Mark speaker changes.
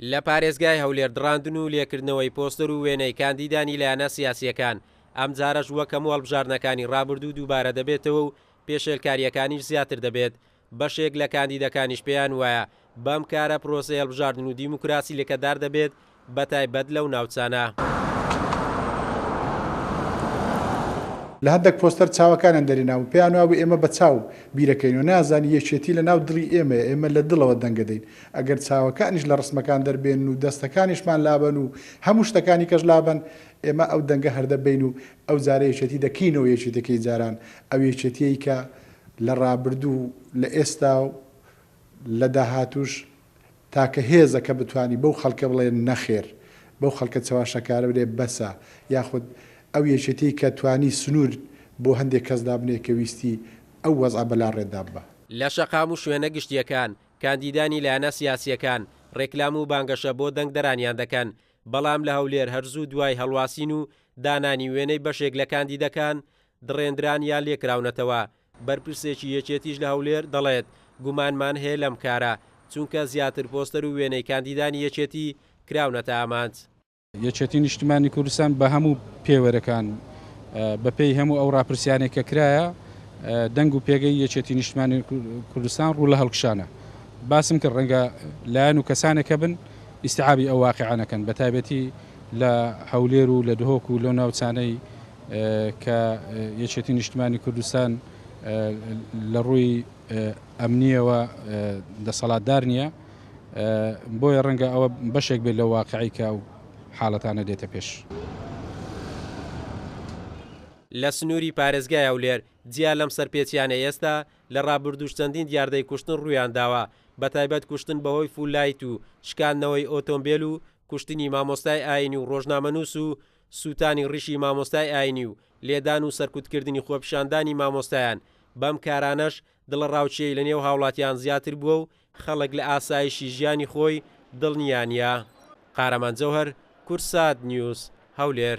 Speaker 1: لە پارێزگای هەولێر دڕاندن و لێکردنەوەی پۆستەر و وێنەی کاندیدانی لایەنە سیاسیەکان ئەم جارەش وەک هەموو هەڵبژاردنەکانی ڕابردوو دووبارە دەبێتەوە و پێشێلکاریەکانیش زیاتر دەبێت. بەشێک لە کاندیدەکانیش پێیان وایە بەم کارە پرۆسەی هەڵبژاردن و دیموکراسی لەکەدار دەبێت بەتایبەت لەو ناوچانە.
Speaker 2: لە هەندێک پۆستەر چاوەکانیان دەرێناوە پێیان وابوو ئێمە بە چاو بیرەکەین و نازانی یەکێتی لە ناو دڵی ئێمە لە دڵەوە دەنگەدەین. ئەگەر چاوەکانیش لە ڕسمەکان دەربێن و دەستەکانیشمان لابن و هەموو شتەکانی کەش لابن ئێمە ئەو دەنگە هەردەبین و ئەو جارە یەکێتی دەکەینەوە یەکێتەکەی جاران ئەو یەکێتیەی کە لە ڕابردوو لە ئێستا و لە داهاتوش تاکە هێزەکە بتوانی بەو خەڵکە بڵێن نەخێر بەو خەڵکە چاواشەکارە بێ بەسە یاخود ئەو یەکێتی کە توانی سنوور بۆ هەندێک کەس دابنێ کە ویستی ئەو وەزع بەلا ڕێدا بە.
Speaker 1: لە شەقام و شوێنە گشتیەکان کاندیدانی لایەنە سیاسیەکان ڕێکلام و بانگەشە بۆ دەنگدەرانیان دەکەن، بەڵام لە هەولێر هەرزوو دوای هەڵواسین و دانانی وێنەی بەشێک لە کاندیدەکان دڕێندران یان لێکراونەتەوە. بەرپرسێکی یەکێتیش لە هەولێر دەڵێت گومانمان هەیە لەم کارە چونکە زیاتر پۆستەر و وێنەی کاندیدانی یەکێتی کراونەتە ئامانج.
Speaker 3: یەکێتی نیشتیمانی کوردستان بە هەموو پێوەرەکان بەپێی هەموو ئەو ڕاپرسیانێک کە کرایە دەنگ و پێگەی یەکێتی نیشتیمانی کوردستان ڕوو لە هەڵکشانە. باسم کرد ڕەنگە لایەن و کەسانێکە بن ئیستیعابی ئەو واقعانەکەن بە تایبەتی لە هەولێر و لە دهۆک و لەو ناوچانەی کە یەکێتی نیشتیمانی کوردستان لە ڕووی ئەمنیەوە دەسەڵاتدار نییە، بۆیە ڕەنگە ئەوە بەشێک بێت لە واقعی کە ئەو حاڵەتانە دێتە پێش.
Speaker 1: لە سنووری پارێزگای هەولێر جیا لەم سەرپێچیانە ئێستا لە ڕابردوو چەندین دیاردەی کوشتن ڕوویان داوە، بەتایبەت کوشتن بەهۆی فولایت و شکاندنەوەی ئۆتۆمبیل و کوشتنی مامۆستای ئاینی و ڕۆژنامەنووس و سووتانی ڕیشی مامۆستای ئاینی و لێدان و سەرکوتکردنی خۆپیشاندانی مامۆستایان. بەم کارانەش دڵڕاوچەی لە نێو هاوڵاتیان زیاتر بووە و خەڵک لە ئاسایشی ژیانی خۆی دڵنیانە. قارەمان جەوهەر، کورسات نیوز، هەولێر.